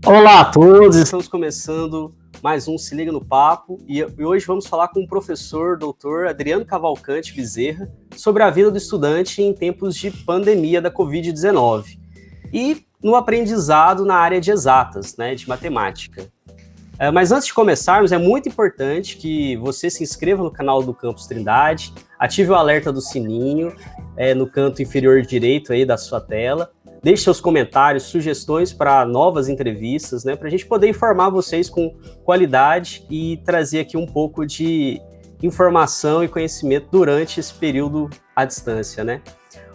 Olá a todos, estamos começando mais um Se Liga no Papo e hoje vamos falar com o professor Dr. Adriano Cavalcante Bezerra sobre a vida do estudante em tempos de pandemia da Covid-19 e no aprendizado na área de exatas, de matemática. Mas antes de começarmos, é muito importante que você se inscreva no canal do Campus Trindade, ative o alerta do sininho no canto inferior direito aí da sua tela. Deixe seus comentários, sugestões para novas entrevistas, para a gente poder informar vocês com qualidade e trazer aqui um pouco de informação e conhecimento durante esse período à distância,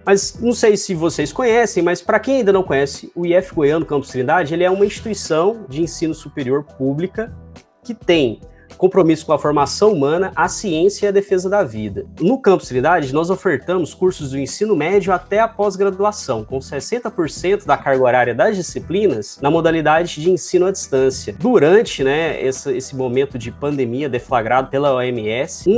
Mas não sei se vocês conhecem, mas para quem ainda não conhece, o IF Goiano Campus Trindade, ele é uma instituição de ensino superior pública que tem compromisso com a formação humana, a ciência e a defesa da vida. No Campus Trindade, nós ofertamos cursos do ensino médio até a pós-graduação, com 60% da carga horária das disciplinas na modalidade de ensino à distância. Durante esse momento de pandemia deflagrado pela OMS,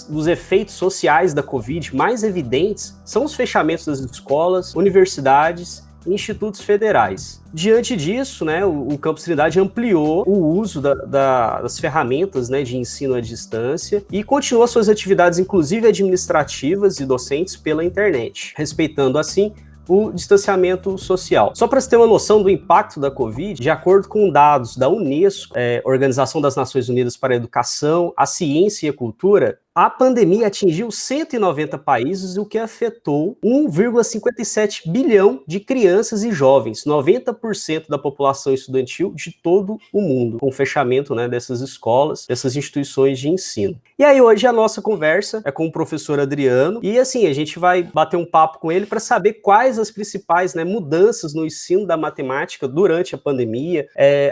dos efeitos sociais da Covid mais evidentes são os fechamentos das escolas, universidades e institutos federais. Diante disso, o Campus Trindade ampliou o uso das ferramentas de ensino à distância e continua suas atividades, inclusive administrativas e docentes, pela internet, respeitando, assim, o distanciamento social. Só para você ter uma noção do impacto da Covid, de acordo com dados da Unesco, Organização das Nações Unidas para a Educação, a Ciência e a Cultura, a pandemia atingiu 190 países, o que afetou 1,57 bilhão de crianças e jovens, 90% da população estudantil de todo o mundo, com o fechamento dessas escolas, dessas instituições de ensino. E aí hoje a nossa conversa é com o professor Adriano, e assim, a gente vai bater um papo com ele para saber quais as principais mudanças no ensino da matemática durante a pandemia,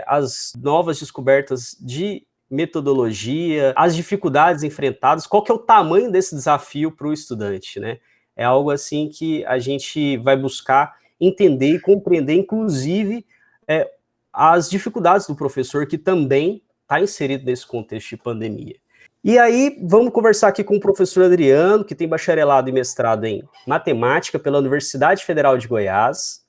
as novas descobertas de metodologia, as dificuldades enfrentadas, qual que é o tamanho desse desafio para o estudante, É algo assim que a gente vai buscar entender e compreender, inclusive, as dificuldades do professor, que também está inserido nesse contexto de pandemia. E aí, vamos conversar aqui com o professor Adriano, que tem bacharelado e mestrado em matemática pela Universidade Federal de Goiás,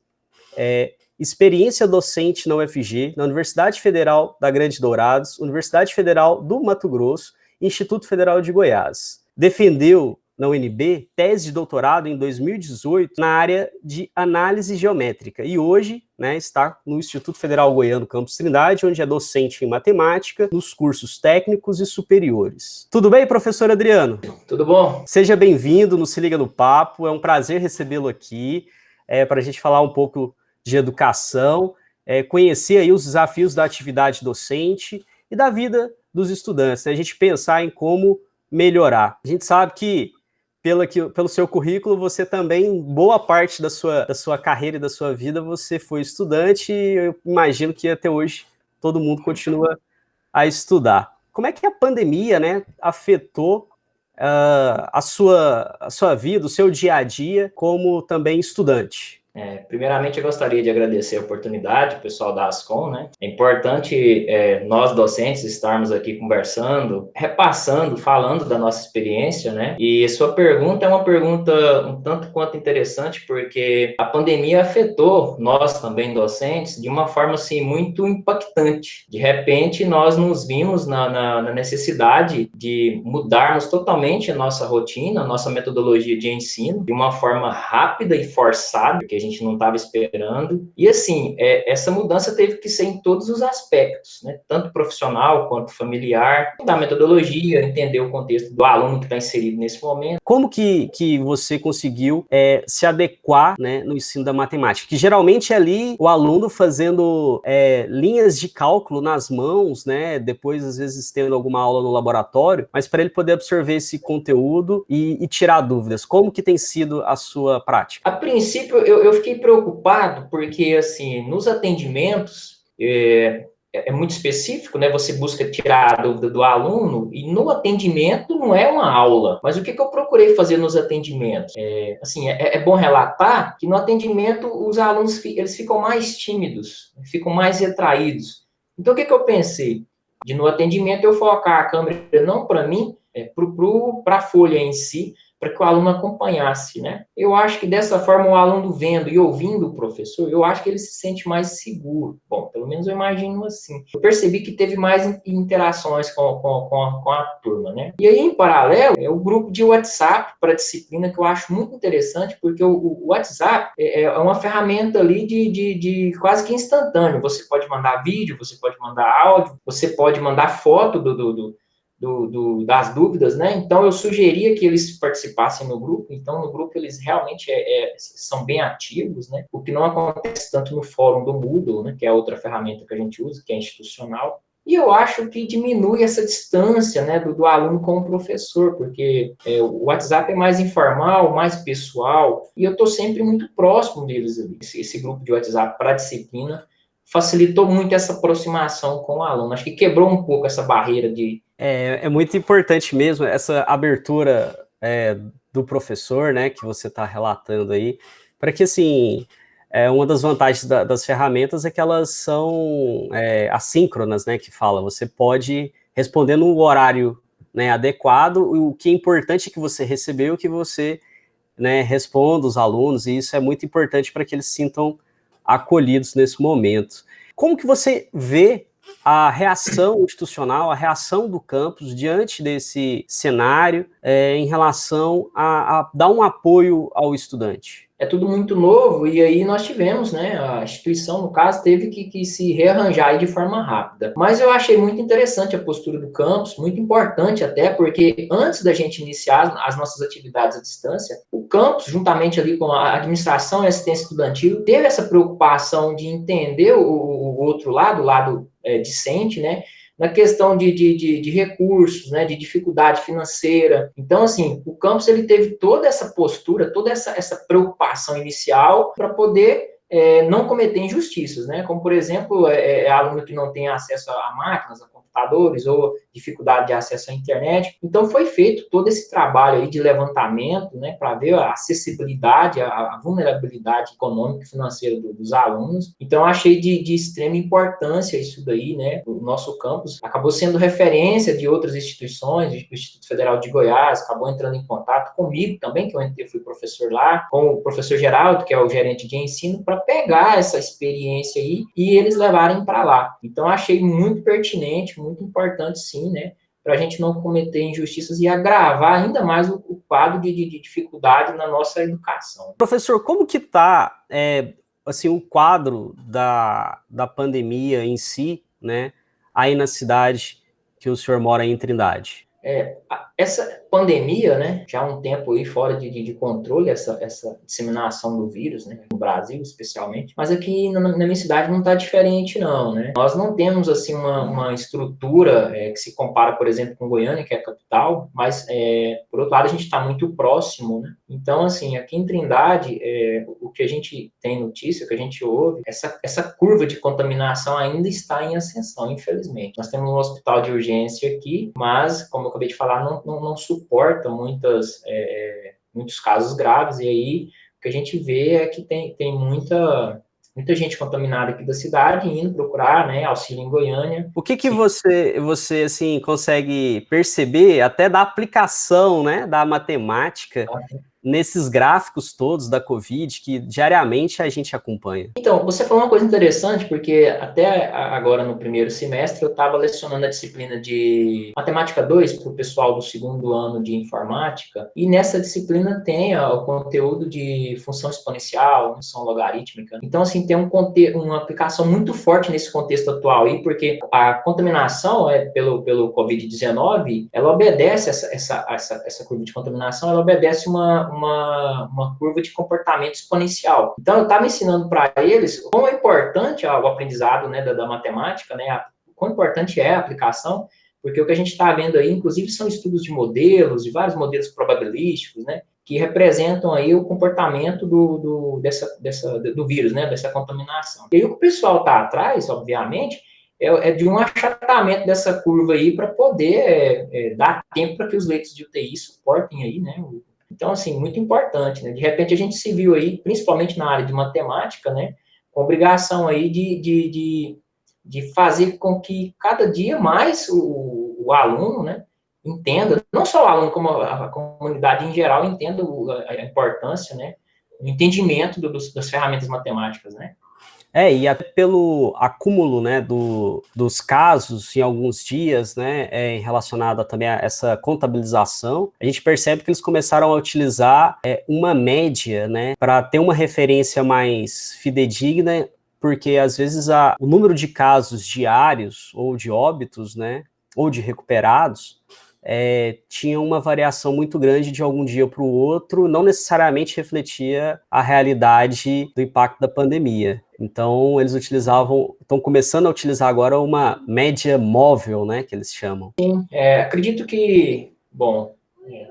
experiência docente na UFG, na Universidade Federal da Grande Dourados, Universidade Federal do Mato Grosso e Instituto Federal de Goiás. Defendeu na UNB tese de doutorado em 2018 na área de análise geométrica e hoje está no Instituto Federal Goiano Campus Trindade, onde é docente em matemática nos cursos técnicos e superiores. Tudo bem, professor Adriano? Tudo bom? Seja bem-vindo no Se Liga no Papo, é um prazer recebê-lo aqui para a gente falar um pouco de educação, conhecer aí os desafios da atividade docente e da vida dos estudantes, A gente pensar em como melhorar. A gente sabe que, pelo seu currículo, você também, boa parte da sua carreira e da sua vida, você foi estudante e eu imagino que até hoje todo mundo continua a estudar. Como é que a pandemia, afetou a sua vida, o seu dia a dia, como também estudante? Primeiramente, eu gostaria de agradecer a oportunidade, o pessoal da Ascom, É importante nós, docentes, estarmos aqui conversando, repassando, falando da nossa experiência, E sua pergunta é uma pergunta um tanto quanto interessante, porque a pandemia afetou nós também, docentes, de uma forma, assim, muito impactante. De repente, nós nos vimos na necessidade de mudarmos totalmente a nossa rotina, a nossa metodologia de ensino, de uma forma rápida e forçada, porque a gente não estava esperando. E, assim, essa mudança teve que ser em todos os aspectos, Tanto profissional quanto familiar, da metodologia, entender o contexto do aluno que está inserido nesse momento. Como que você conseguiu se adequar no ensino da matemática? Que geralmente é ali o aluno fazendo linhas de cálculo nas mãos, depois, às vezes, tendo alguma aula no laboratório, mas para ele poder absorver esse conteúdo e tirar dúvidas. Como que tem sido a sua prática? A princípio, eu fiquei preocupado porque, assim, nos atendimentos, é muito específico, Você busca tirar a dúvida do aluno e no atendimento não é uma aula. Mas o que eu procurei fazer nos atendimentos? É bom relatar que no atendimento os alunos eles ficam mais tímidos, ficam mais retraídos. Então, o que eu pensei? No atendimento eu focar a câmera não para mim, para a folha em si, para que o aluno acompanhasse, né? Eu acho que dessa forma o aluno vendo e ouvindo o professor, eu acho que ele se sente mais seguro. Bom, pelo menos eu imagino assim. Eu percebi que teve mais interações com a turma, né? E aí, em paralelo, é o grupo de WhatsApp para disciplina que eu acho muito interessante, porque o WhatsApp é uma ferramenta ali de quase que instantâneo. Você pode mandar vídeo, você pode mandar áudio, você pode mandar foto das dúvidas, né? Então, eu sugeria que eles participassem no grupo. Então, no grupo, eles realmente são bem ativos, né? O que não acontece tanto no fórum do Moodle, né? Que é outra ferramenta que a gente usa, que é institucional. E eu acho que diminui essa distância, né, do aluno com o professor, porque o WhatsApp é mais informal, mais pessoal, e eu estou sempre muito próximo deles ali. Esse grupo de WhatsApp para a disciplina facilitou muito essa aproximação com o aluno. Acho que quebrou um pouco essa barreira de... É muito importante mesmo essa abertura do professor, né, que você está relatando aí, para que, assim, uma das vantagens das ferramentas é que elas são assíncronas, né, que fala, você pode responder no horário, né, adequado, o que é importante é que você recebeu, que você, né, responda os alunos, e isso é muito importante para que eles se sintam acolhidos nesse momento. Como que você vê a reação institucional, a reação do campus diante desse cenário em relação a dar um apoio ao estudante? É tudo muito novo, e aí nós tivemos, né, a instituição, no caso, teve que se rearranjar aí de forma rápida. Mas eu achei muito interessante a postura do campus, muito importante até, porque antes da gente iniciar as nossas atividades à distância, o campus, juntamente ali com a administração e assistência estudantil, teve essa preocupação de entender o outro lado, o lado discente, né, na questão de recursos, né, de dificuldade financeira. Então, assim, o campus ele teve toda essa postura, toda essa preocupação inicial para poder não cometer injustiças, né? Como, por exemplo, aluno que não tem acesso a máquinas, a computadores, ou dificuldade de acesso à internet. Então, foi feito todo esse trabalho aí de levantamento, né, para ver a acessibilidade, a vulnerabilidade econômica e financeira dos alunos. Então, achei de extrema importância isso daí, né? O nosso campus acabou sendo referência de outras instituições, o Instituto Federal de Goiás acabou entrando em contato comigo também, que eu fui professor lá, com o professor Geraldo, que é o gerente de ensino, para pegar essa experiência aí e eles levarem para lá. Então, achei muito pertinente, muito importante, sim, né, para a gente não cometer injustiças e agravar ainda mais o quadro de dificuldade na nossa educação. Professor, como que está assim, o quadro da pandemia em si, né, aí na cidade que o senhor mora em Trindade? Essa pandemia, né, já há um tempo aí fora de controle, essa disseminação do vírus, né, no Brasil especialmente, mas aqui na minha cidade não está diferente não, né. Nós não temos, assim, uma estrutura que se compara, por exemplo, com Goiânia, que é a capital, mas, por outro lado, a gente está muito próximo, né. Então, assim, aqui em Trindade, o que a gente tem notícia, o que a gente ouve, essa curva de contaminação ainda está em ascensão, infelizmente. Nós temos um hospital de urgência aqui, mas, como eu acabei de falar, não suporta muitos casos graves, e aí o que a gente vê é que tem muita gente contaminada aqui da cidade indo procurar, né, auxílio em Goiânia. O que você assim consegue perceber até da aplicação, né, da matemática nesses gráficos todos da Covid que diariamente a gente acompanha? Então, você falou uma coisa interessante, porque até agora no primeiro semestre eu estava lecionando a disciplina de Matemática 2 para o pessoal do segundo ano de Informática, e nessa disciplina tem o conteúdo de função exponencial, função logarítmica. Então, assim, tem uma aplicação muito forte nesse contexto atual aí, porque a contaminação pelo Covid-19, ela obedece essa curva de contaminação, ela obedece uma curva de comportamento exponencial. Então, eu estava ensinando para eles quão é importante o aprendizado, né, da matemática, né, quão importante é a aplicação, porque o que a gente está vendo aí, inclusive, são estudos de modelos, de vários modelos probabilísticos, né, que representam aí o comportamento do vírus, né, dessa contaminação. E aí o que o pessoal está atrás, obviamente, é de um achatamento dessa curva aí para poder dar tempo para que os leitos de UTI suportem aí, né. Então, assim, muito importante, né? De repente a gente se viu aí, principalmente na área de matemática, né, com obrigação aí de fazer com que cada dia mais o aluno, né, entenda, não só o aluno, como a comunidade em geral entenda a importância, né, o entendimento das ferramentas matemáticas, né. E até pelo acúmulo, né, dos casos em alguns dias, né, relacionado também a essa contabilização, a gente percebe que eles começaram a utilizar uma média, né, para ter uma referência mais fidedigna, porque às vezes o número de casos diários ou de óbitos, né, ou de recuperados, tinha uma variação muito grande de algum dia para o outro, não necessariamente refletia a realidade do impacto da pandemia. Então, eles estão começando a utilizar agora uma média móvel, né, que eles chamam. Sim, acredito que, bom,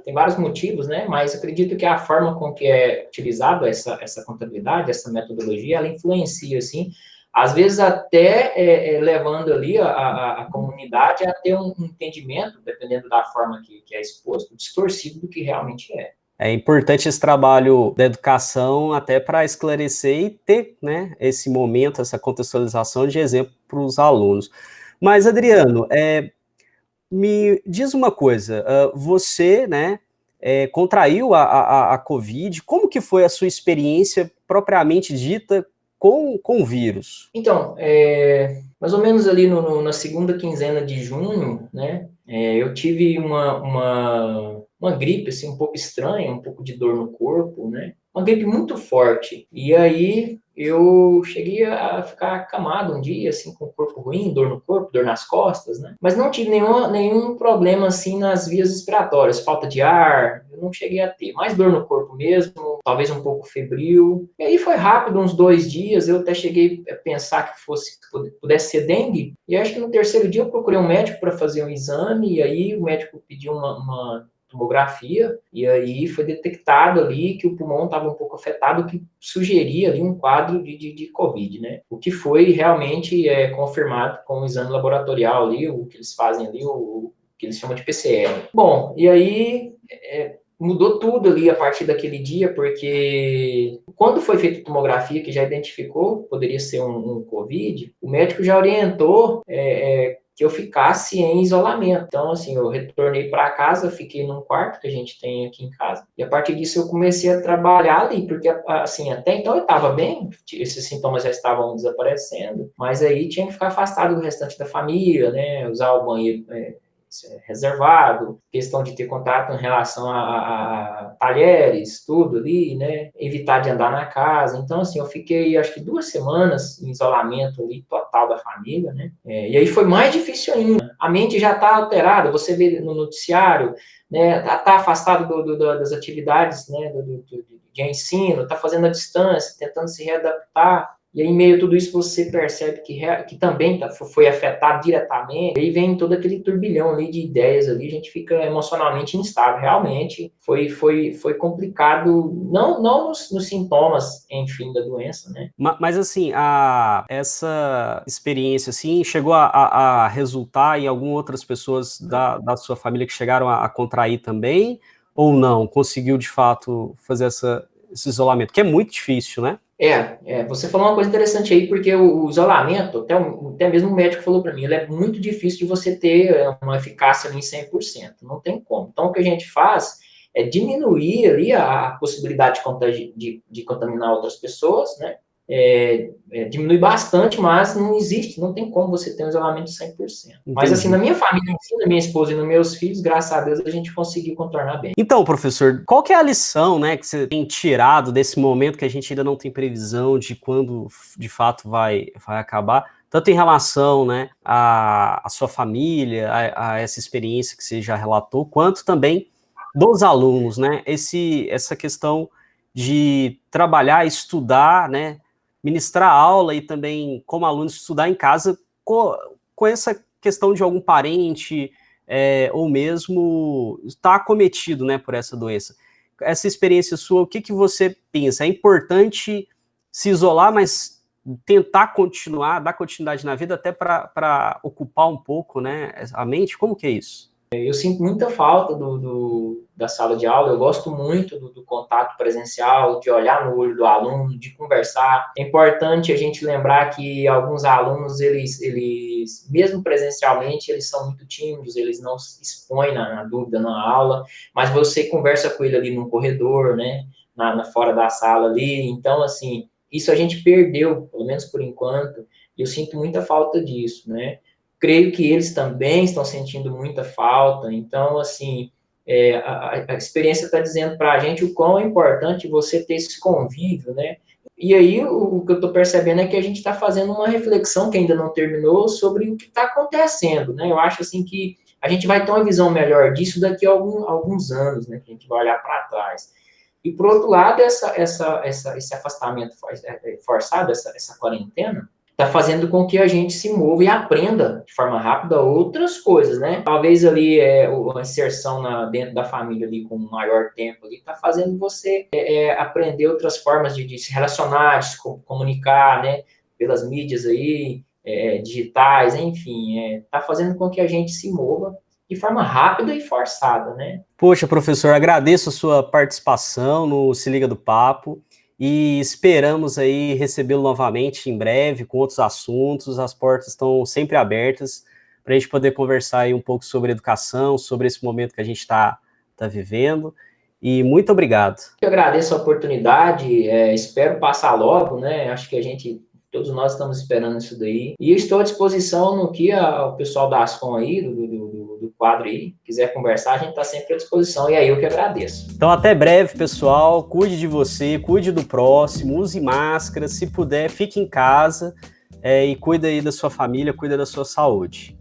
tem vários motivos, né, mas acredito que a forma com que é utilizado essa contabilidade, essa metodologia, ela influencia, assim, às vezes até levando ali a comunidade a ter um entendimento, dependendo da forma que é exposto, distorcido do que realmente é. É importante esse trabalho da educação até para esclarecer e ter, né, esse momento, essa contextualização de exemplo para os alunos. Mas, Adriano, me diz uma coisa, você, né, contraiu a Covid, como que foi a sua experiência propriamente dita com o vírus? Então, mais ou menos ali na segunda quinzena de junho, né, eu tive uma gripe, assim, um pouco estranha, um pouco de dor no corpo, né, uma gripe muito forte. E aí eu cheguei a ficar acamado um dia, assim, com o corpo ruim, dor no corpo, dor nas costas, né, mas não tive nenhum problema, assim, nas vias respiratórias, falta de ar, eu não cheguei a ter, mais dor no corpo mesmo, talvez um pouco febril. E aí foi rápido, uns 2 dias, eu até cheguei a pensar que pudesse ser dengue, e acho que no terceiro dia eu procurei um médico para fazer um exame, e aí o médico pediu uma tomografia, e aí foi detectado ali que o pulmão estava um pouco afetado, o que sugeria ali um quadro de Covid, né? O que foi realmente confirmado com o exame laboratorial ali, o que eles fazem ali, o que eles chamam de PCR. Bom, e aí mudou tudo ali a partir daquele dia, porque quando foi feita a tomografia, que já identificou, poderia ser um Covid, o médico já orientou que eu ficasse em isolamento. Então, assim, eu retornei para casa, fiquei num quarto que a gente tem aqui em casa, e a partir disso eu comecei a trabalhar ali, porque, assim, até então eu estava bem, esses sintomas já estavam desaparecendo, mas aí tinha que ficar afastado do restante da família, né, usar o banheiro reservado, questão de ter contato em relação a talheres, tudo ali, né? Evitar de andar na casa. Então, assim, eu fiquei, acho que 2 semanas em isolamento ali, total da família, né? E aí foi mais difícil ainda. A mente já está alterada, você vê no noticiário, né? Tá afastado das atividades, né? De ensino, está fazendo a distância, tentando se readaptar. E aí, em meio a tudo isso, você percebe que também foi afetado diretamente. E aí vem todo aquele turbilhão ali de ideias ali, a gente fica emocionalmente instável. Realmente foi complicado, não nos sintomas, enfim, da doença, né? Mas assim, essa experiência assim, chegou a resultar em algumas outras pessoas da sua família que chegaram a contrair também? Ou não? Conseguiu de fato fazer esse isolamento? Que é muito difícil, né? Você falou uma coisa interessante aí, porque o isolamento, até mesmo o médico falou para mim, ele é muito difícil de você ter uma eficácia ali em 100%, não tem como. Então, o que a gente faz é diminuir ali a possibilidade de contaminar outras pessoas, né? Diminui bastante, mas não existe, não tem como você ter um isolamento de 100%. Mas, assim, Entendi. na minha família, na minha esposa e nos meus filhos, graças a Deus, a gente conseguiu contornar bem. Então, professor, qual que é a lição, né, que você tem tirado desse momento que a gente ainda não tem previsão de quando de fato vai acabar? Tanto em relação, né, à sua família, a essa experiência que você já relatou, quanto também dos alunos, né? Essa questão de trabalhar, estudar, né, ministrar aula e também, como aluno, estudar em casa com essa questão de algum parente ou mesmo está acometido, né, por essa doença. Essa experiência sua, o que você pensa? É importante se isolar, mas tentar continuar, dar continuidade na vida até para ocupar um pouco, né, a mente? Como que é isso? Eu sinto muita falta da sala de aula, eu gosto muito do contato presencial, de olhar no olho do aluno, de conversar. É importante a gente lembrar que alguns alunos, eles mesmo presencialmente, eles são muito tímidos, eles não se expõem na dúvida na aula, mas você conversa com ele ali no corredor, né, fora da sala ali. Então, assim, isso a gente perdeu, pelo menos por enquanto, e eu sinto muita falta disso, né? Creio que eles também estão sentindo muita falta. Então, assim, a experiência está dizendo para a gente o quão é importante você ter esse convívio, né? E aí, o que eu estou percebendo é que a gente está fazendo uma reflexão que ainda não terminou sobre o que está acontecendo, né? Eu acho, assim, que a gente vai ter uma visão melhor disso daqui a alguns anos, né? Que a gente vai olhar para trás. E, por outro lado, esse afastamento forçado, essa quarentena, está fazendo com que a gente se mova e aprenda de forma rápida outras coisas, né? Talvez ali a inserção dentro da família ali com maior tempo ali está fazendo você aprender outras formas de se relacionar, de se comunicar, né? Pelas mídias aí, digitais, enfim, está fazendo com que a gente se mova de forma rápida e forçada, né? Poxa, professor, agradeço a sua participação no Se Liga do Papo e esperamos aí recebê-lo novamente em breve com outros assuntos. As portas estão sempre abertas para a gente poder conversar aí um pouco sobre educação, sobre esse momento que a gente está vivendo. E muito obrigado. Eu agradeço a oportunidade, espero passar logo, né? Acho que todos nós estamos esperando isso daí. E estou à disposição no que o pessoal da Ascom aí, do quadro aí, quiser conversar, a gente está sempre à disposição. E aí eu que agradeço. Então, até breve, pessoal. Cuide de você, cuide do próximo, use máscara. Se puder, fique em casa e cuide aí da sua família, cuide da sua saúde.